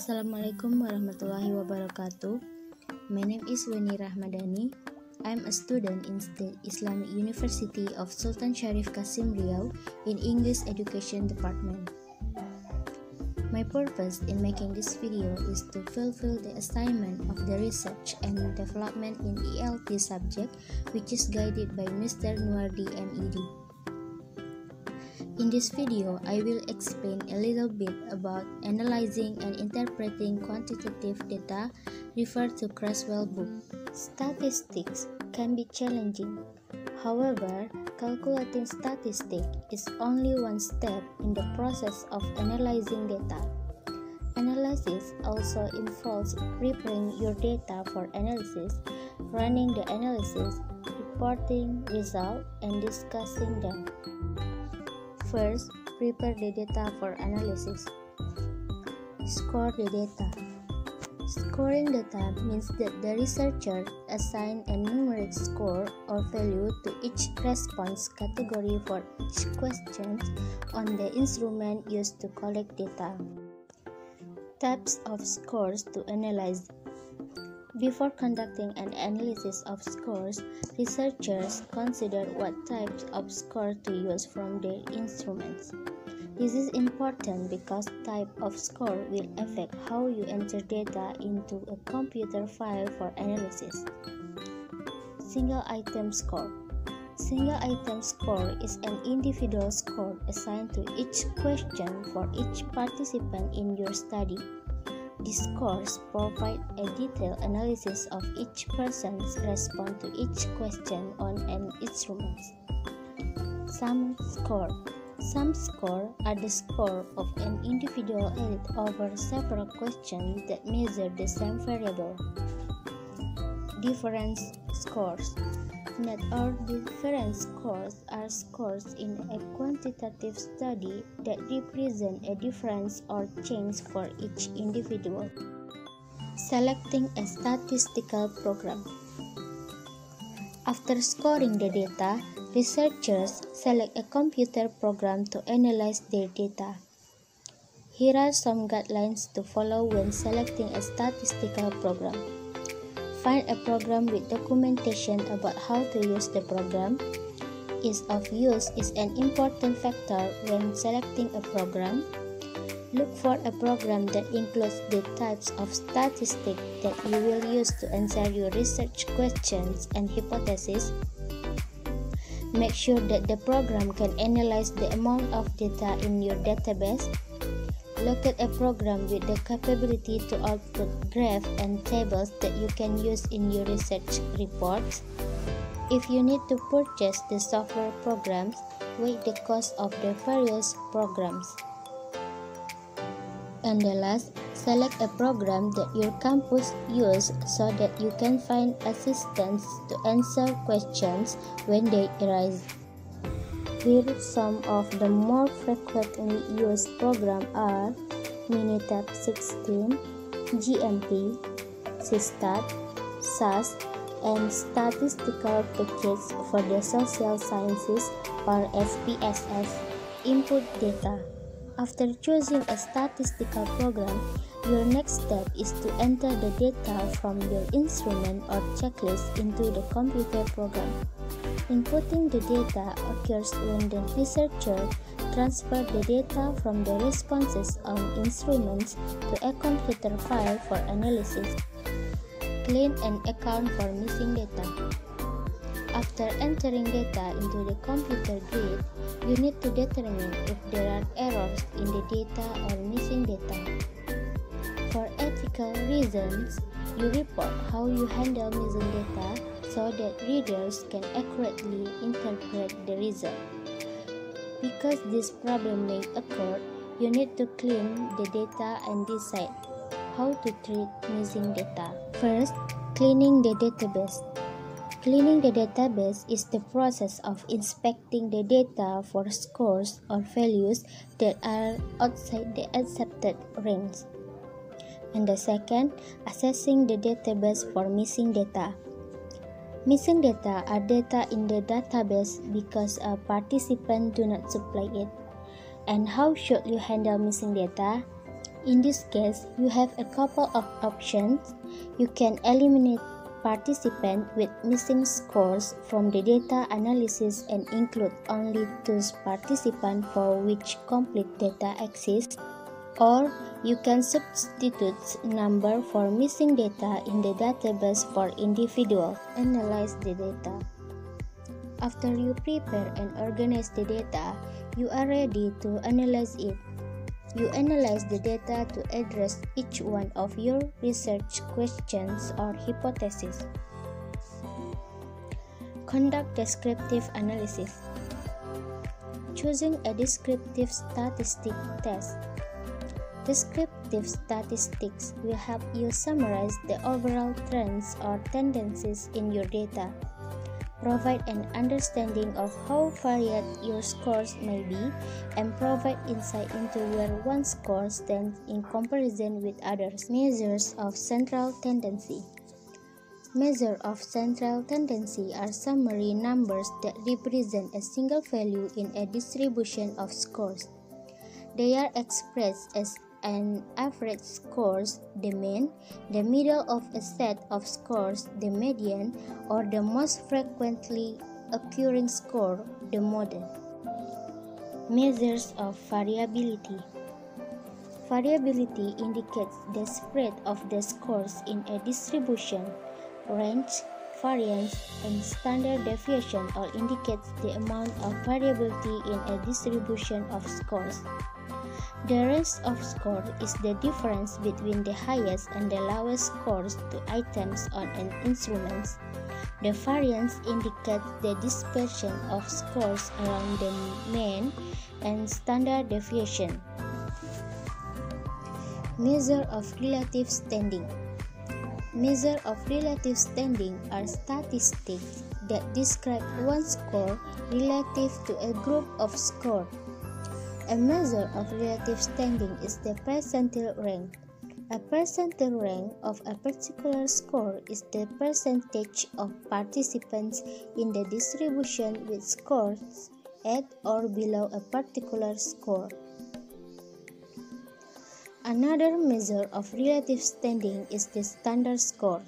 Assalamualaikum warahmatullahi wabarakatuh. My name is Weni Rahmadani. I'm a student in State Islamic University of Sultan Syarif Qasim Riau in English Education Department. My purpose in making this video is to fulfill the assignment of the research and development in ELT subject, which is guided by Mr. Nuardi MED. In this video, I will explain a little bit about analyzing and interpreting quantitative data referred to Creswell book. Statistics can be challenging. However, calculating statistics is only one step in the process of analyzing data. Analysis also involves preparing your data for analysis, running the analysis, reporting results, and discussing them. First, prepare the data for analysis. Score the data. Scoring data means that the researcher assigns a numeric score or value to each response category for each question on the instrument used to collect data. Types of scores to analyze. Before conducting an analysis of scores, researchers consider what types of score to use from their instruments. This is important because type of score will affect how you enter data into a computer file for analysis. Single item score. Single item score is an individual score assigned to each question for each participant in your study. These scores provide a detailed analysis of each person's response to each question on an instrument. Sum score. Sum score are the score of an individual added over several questions that measure the same variable. Difference scores. Net or difference scores are scores in a quantitative study that represent a difference or change for each individual. Selecting a statistical program. After scoring the data, researchers select a computer program to analyze their data. Here are some guidelines to follow when selecting a statistical program. Find a program with documentation about how to use the program. Ease of use is an important factor when selecting a program. Look for a program that includes the types of statistics that you will use to answer your research questions and hypotheses. Make sure that the program can analyze the amount of data in your database. Locate a program with the capability to output graphs and tables that you can use in your research reports. If you need to purchase the software programs, weigh the cost of the various programs. And the last, select a program that your campus uses so that you can find assistance to answer questions when they arise. Here some of the more frequently used programs are Minitab 16, GMP, SysStat, SAS, and Statistical Package for the Social Sciences or SPSS. Input data. After choosing a statistical program, your next step is to enter the data from your instrument or checklist into the computer program. Inputting the data occurs when the researcher transfers the data from the responses on instruments to a computer file for analysis. Clean and account for missing data. After entering data into the computer grid, you need to determine if there are errors in the data or missing data. For ethical reasons, you report how you handle missing data so that readers can accurately interpret the result. Because this problem may occur, you need to clean the data and decide how to treat missing data. First, cleaning the database. Cleaning the database is the process of inspecting the data for scores or values that are outside the accepted range. And the second, assessing the database for missing data. Missing data are data in the database because a participant do not supply it. And how should you handle missing data? In this case, you have a couple of options. You can eliminate participants with missing scores from the data analysis and include only those participants for which complete data exists, or you can substitute number for missing data in the database for individual. Analyze the data. After you prepare and organize the data, you are ready to analyze it. You analyze the data to address each one of your research questions or hypotheses. Conduct descriptive analysis. Choosing a descriptive statistic test. Descriptive statistics will help you summarize the overall trends or tendencies in your data, provide an understanding of how varied your scores may be, and provide insight into where one score stands in comparison with others. Measures of central tendency. Measures of central tendency are summary numbers that represent a single value in a distribution of scores. They are expressed as an average scores, the mean, the middle of a set of scores, the median, or the most frequently occurring score, the mode. Measures of variability. Variability indicates the spread of the scores in a distribution. Range, variance, and standard deviation all indicates the amount of variability in a distribution of scores. The range of score is the difference between the highest and the lowest scores to items on an instrument. The variance indicates the dispersion of scores around the mean and standard deviation. Measure of relative standing. Measure of relative standing are statistics that describe one score relative to a group of scores. A measure of relative standing is the percentile rank. A percentile rank of a particular score is the percentage of participants in the distribution with scores at or below a particular score. Another measure of relative standing is the standard score.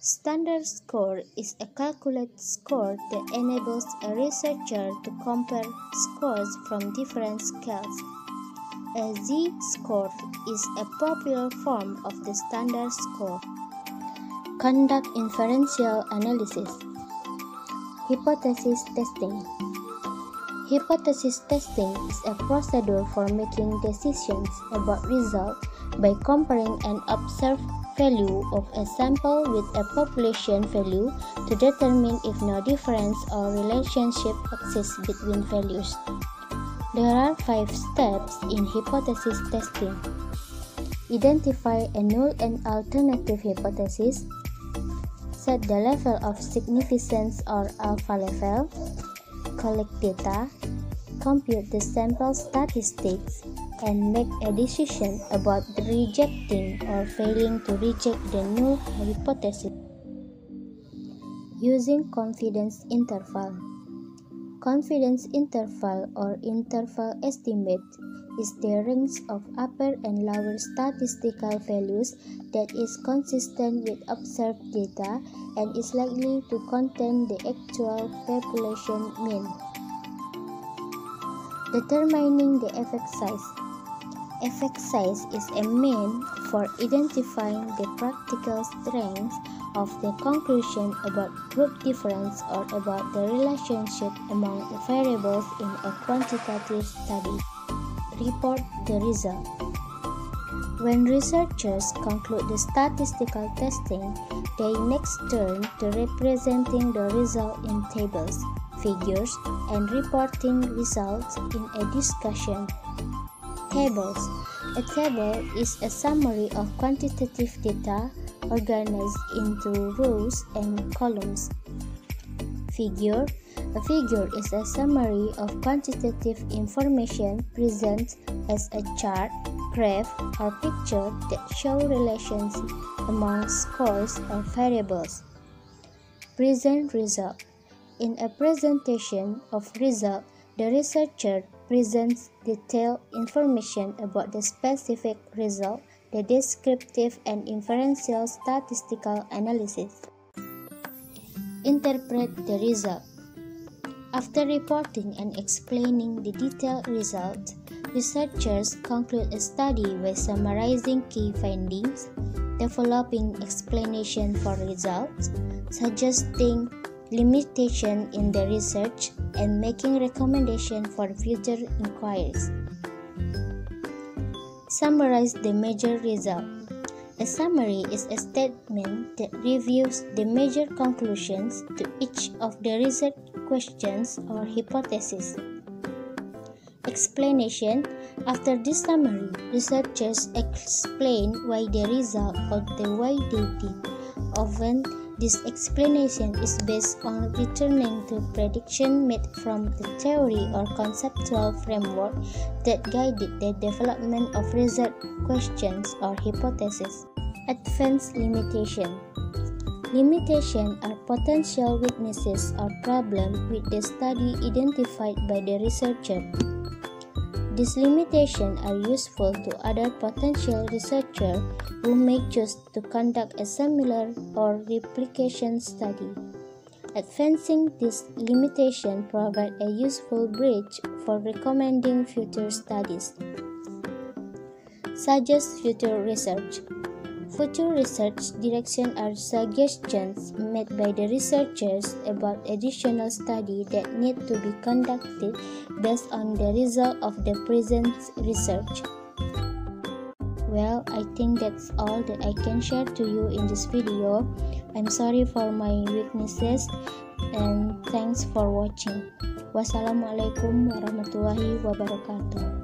Standard score is a calculated score that enables a researcher to compare scores from different scales. A z-score is a popular form of the standard score. Conduct inferential analysis. Hypothesis testing. Hypothesis testing is a procedure for making decisions about results by comparing an observed value of a sample with a population value to determine if no difference or relationship exists between values. There are 5 steps in hypothesis testing. Identify a null and alternative hypothesis. Set the level of significance or alpha level. Collect data. Compute the sample statistics and make a decision about rejecting or failing to reject the null hypothesis. Using confidence interval. Confidence interval or interval estimate is the range of upper and lower statistical values that is consistent with observed data and is likely to contain the actual population mean. Determining the effect size. Effect size is a mean for identifying the practical strength of the conclusion about group difference or about the relationship among the variables in a quantitative study. Report the result. When researchers conclude the statistical testing, they next turn to representing the result in tables, figures, and reporting results in a discussion. Tables. A table is a summary of quantitative data organized into rows and columns. Figure. A figure is a summary of quantitative information presented as a chart, graph, or picture that show relations among scores or variables. Present result. In a presentation of result, the researcher presents detailed information about the specific result, the descriptive and inferential statistical analysis. Interpret the result. After reporting and explaining the detailed result, researchers conclude a study by summarizing key findings, developing explanation for results, suggesting limitation in the research, and making recommendation for future inquiries. Summarize the major result. A summary is a statement that reviews the major conclusions to each of the research questions or hypotheses. Explanation. After this summary, researchers explain why they result or the validity. Often, this explanation is based on returning to prediction made from the theory or conceptual framework that guided the development of research questions or hypotheses. Advanced limitation. Limitations are potential weaknesses or problems with the study identified by the researcher. These limitations are useful to other potential researchers who may choose to conduct a similar or replication study. Advancing these limitations provides a useful bridge for recommending future studies. Suggest future research. Future research directions are suggestions made by the researchers about additional studies that need to be conducted based on the result of the present research. Well, I think that's all that I can share to you in this video. I'm sorry for my weaknesses and thanks for watching. Wassalamualaikum warahmatullahi wabarakatuh.